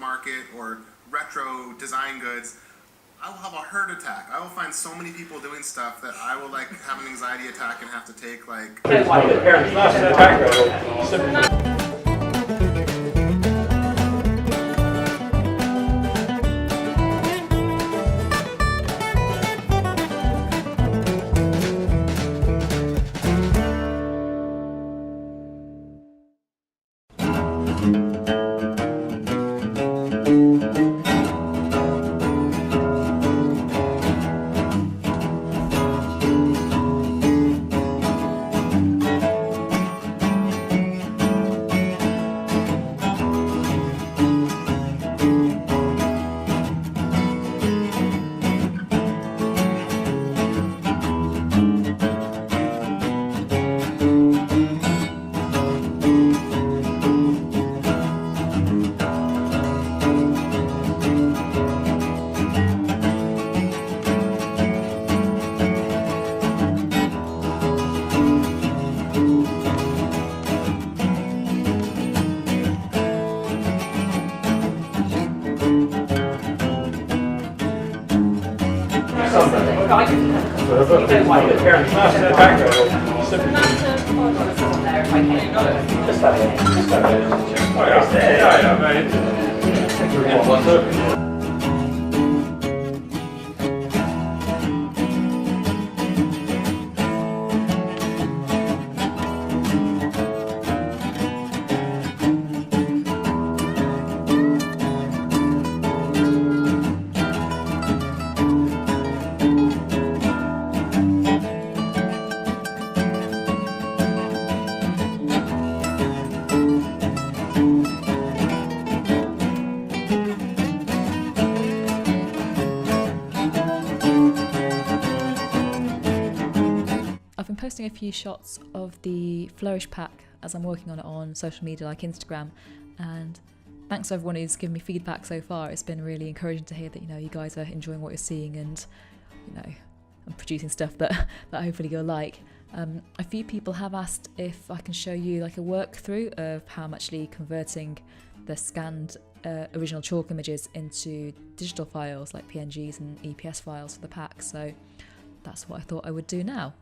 market or retro design goods, I will have a heart attack. I will find so many people doing stuff that I will like have an anxiety attack and have to take like... Posting a few shots of the Flourish pack as I'm working on it on social media like Instagram, and thanks to everyone who's given me feedback so far. It's been really encouraging to hear that you guys are enjoying what you're seeing, and I'm producing stuff that hopefully you'll like. A few people have asked if I can show you like a work through of how I'm actually converting the scanned original chalk images into digital files like PNGs and EPS files for the pack, so that's what I thought I would do now.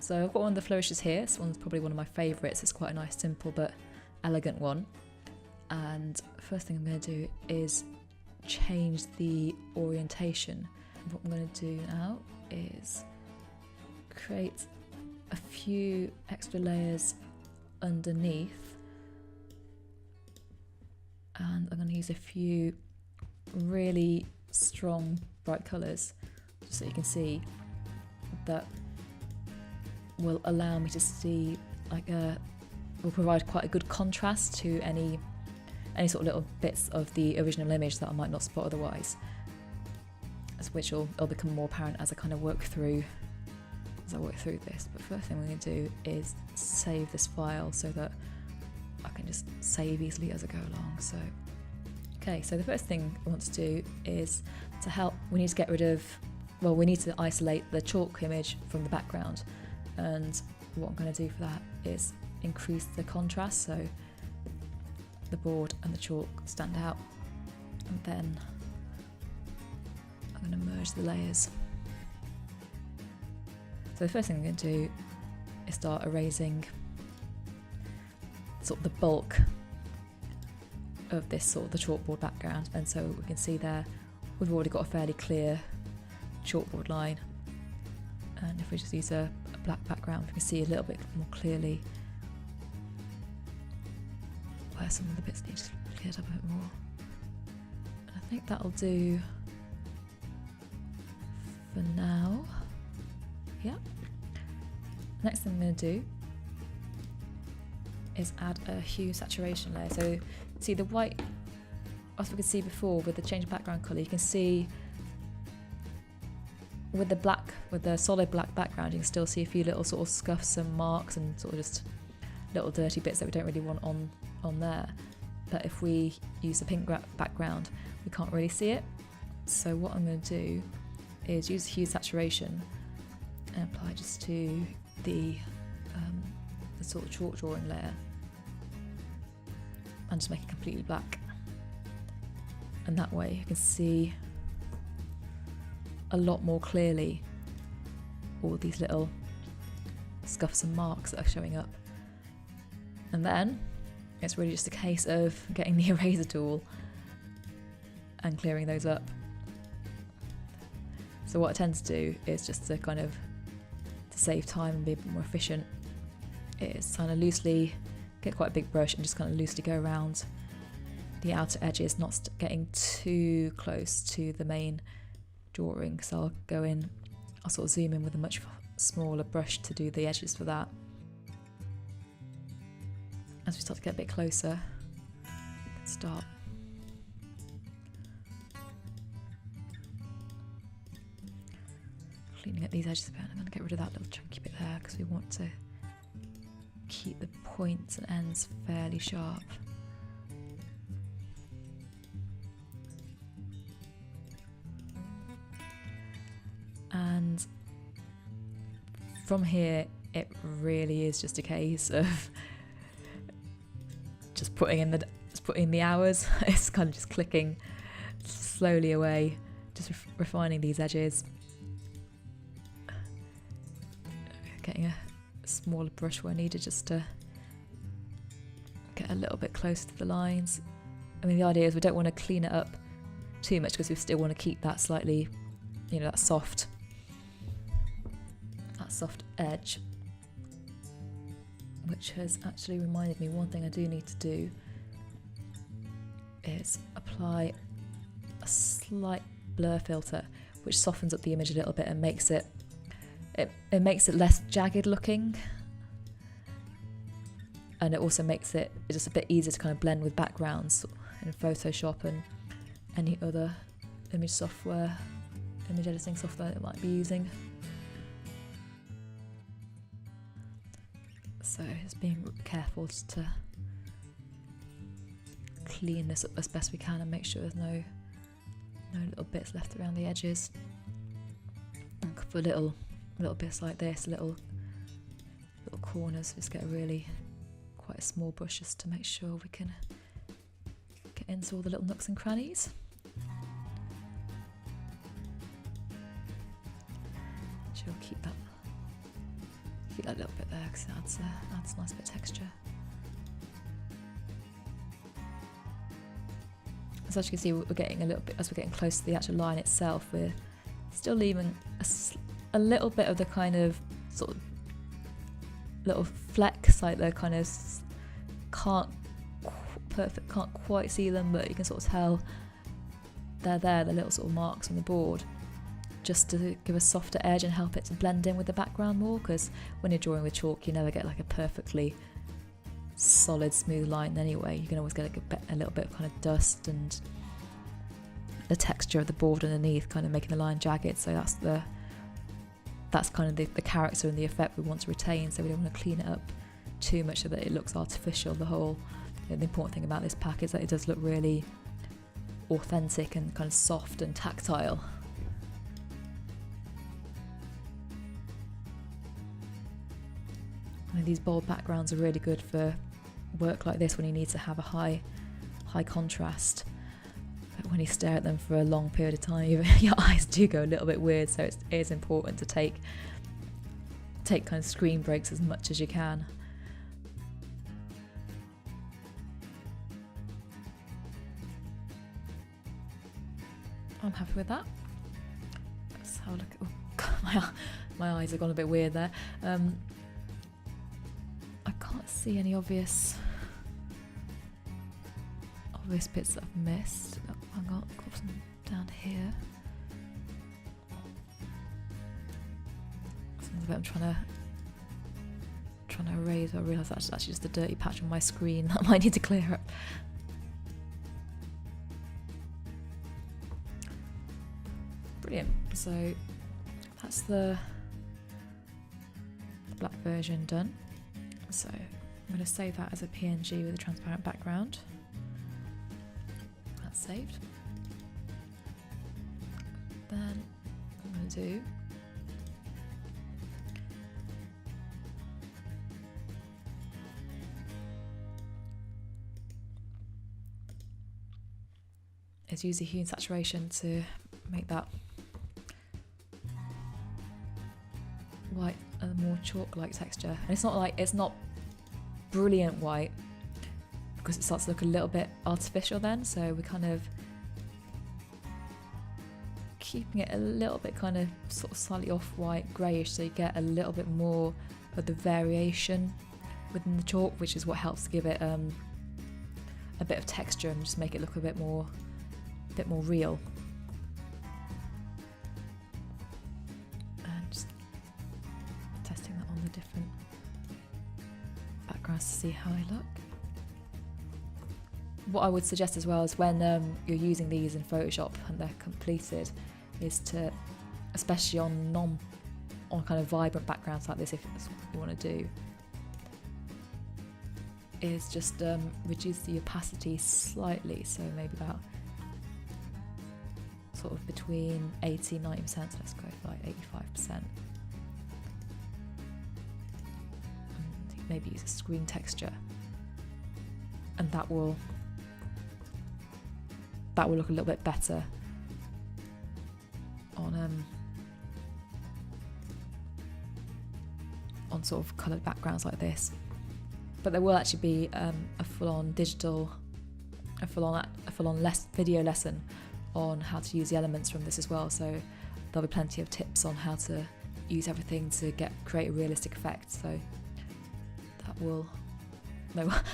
So I've got one of the flourishes here. This one's probably one of my favourites. It's quite a nice, simple but elegant one. And first thing I'm going to do is change the orientation. What I'm going to do now is create a few extra layers underneath. And I'm going to use a few really strong, bright colours, just so you can see that will allow me to see will provide quite a good contrast to any sort of little bits of the original image that I might not spot otherwise, which will become more apparent as I kind of work through this. But first thing I'm going to do is save this file so that I can just save easily as I go along. So the first thing I want to do is we need to isolate the chalk image from the background. And what I'm going to do for that is increase the contrast so the board and the chalk stand out, and then I'm going to merge the layers. So the first thing I'm going to do is start erasing sort of the bulk of this sort of the chalkboard background, and so we can see there we've already got a fairly clear chalkboard line, and if we just use a black background we can see a little bit more clearly where some of the bits need to be cleared up a bit more. And I think that'll do for now. Yeah. Next thing I'm going to do is add a hue saturation layer. So see the white, as we could see before with the change of background colour, you can see with the solid black background you can still see a few little sort of scuffs and marks and sort of just little dirty bits that we don't really want on there. But if we use the pink background we can't really see it. So what I'm going to do is use hue saturation and apply just to the sort of chalk drawing layer and just make it completely black. And that way you can see a lot more clearly all these little scuffs and marks that are showing up. And then it's really just a case of getting the eraser tool and clearing those up. So what I tend to do is just to kind of, to save time and be a bit more efficient, is kind of loosely get quite a big brush and just kind of loosely go around the outer edges, not getting too close to the main drawing. So I'll go in, I'll sort of zoom in with a much smaller brush to do the edges for that. As we start to get a bit closer, we can start cleaning up these edges a bit. I'm going to get rid of that little chunky bit there because we want to keep the points and ends fairly sharp. And from here, it really is just a case of just putting in the hours. It's kind of just clicking slowly away, just refining these edges, getting a smaller brush where needed just to get a little bit closer to the lines. I mean, the idea is we don't want to clean it up too much because we still want to keep that slightly, you know, that soft edge. Which has actually reminded me, one thing I do need to do is apply a slight blur filter, which softens up the image a little bit and makes it makes it less jagged looking, and it also makes it just a bit easier to kind of blend with backgrounds in Photoshop and any other image editing software that it might be using. So just being careful just to clean this up as best we can and make sure there's no little bits left around the edges. And for little bits like this, little corners, just get quite a small brush just to make sure we can get into all the little nooks and crannies. She'll keep that little bit there because it adds a nice bit of texture. So as you can see, we're getting a little bit, as we're getting close to the actual line itself, we're still leaving a little bit of the kind of sort of little flecks, like the kind of can't quite see them, but you can sort of tell they're there, the little sort of marks on the board, just to give a softer edge and help it to blend in with the background more, because when you're drawing with chalk you never get like a perfectly solid smooth line anyway. You can always get a little bit of kind of dust and the texture of the board underneath kind of making the line jagged, so that's kind of the character and the effect we want to retain, so we don't want to clean it up too much so that it looks artificial. The important thing about this pack is that it does look really authentic and kind of soft and tactile. And these bold backgrounds are really good for work like this when you need to have a high contrast. But when you stare at them for a long period of time, your eyes do go a little bit weird, so it is important to take kind of screen breaks as much as you can. I'm happy with that. Let's have a look. Oh God, my eyes have gone a bit weird there. I can't see any obvious bits that I've missed. Oh, I've got some down here. Some of the bit I'm trying to erase. I realise that's actually just a dirty patch on my screen that I might need to clear up. Brilliant. So that's the black version done. So I'm going to save that as a PNG with a transparent background. That's saved. Then I'm going to do is use the hue and saturation to make that white a more chalk-like texture. And it's not brilliant white because it starts to look a little bit artificial then, so we're kind of keeping it a little bit kind of sort of slightly off-white greyish, so you get a little bit more of the variation within the chalk, which is what helps give it a bit of texture and just make it look a bit more real. And just testing that on the different backgrounds to see how they look. What I would suggest as well is when you're using these in Photoshop and they're completed, is to, especially on kind of vibrant backgrounds like this, if that's what you want to do, is just reduce the opacity slightly, so maybe about sort of between 80 and 90%, so let's go for like 85%. And maybe use a screen texture, and that will look a little bit better on sort of coloured backgrounds like this. But there will actually be a full-on video lesson on how to use the elements from this as well. So there'll be plenty of tips on how to use everything to create a realistic effect. So there'll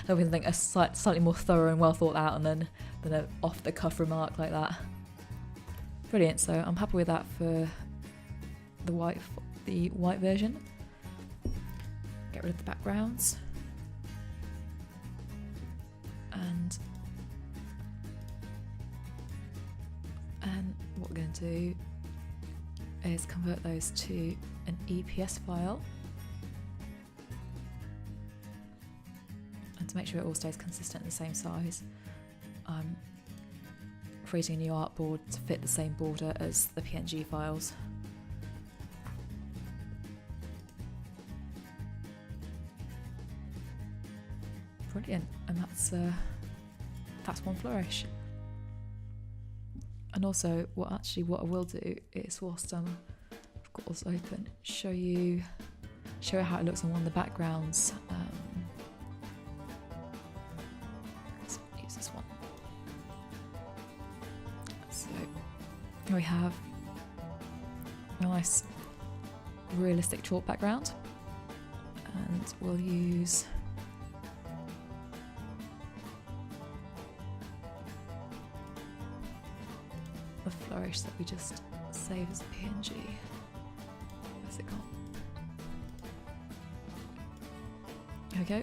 be something slightly more thorough and well thought out, and than an off-the-cuff remark like that. Brilliant. So I'm happy with that for the white version. Get rid of the backgrounds. And what we're going to do is convert those to an EPS file, and to make sure it all stays consistent and the same size, I'm creating a new artboard to fit the same border as the PNG files. Brilliant, and that's one flourish. And also, what I will do is, whilst I've got this open, show you how it looks on one of the backgrounds. Let's use this one. So we have a nice realistic chalk background, and we'll use the flourish that we just saved as a PNG. Where's it gone? There we go.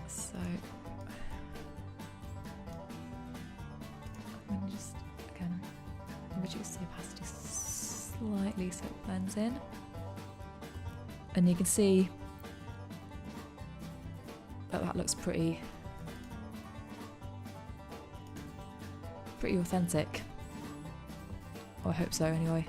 So I'm going to just again reduce the opacity slightly so it blends in, and you can see that looks pretty authentic. Or I hope so anyway.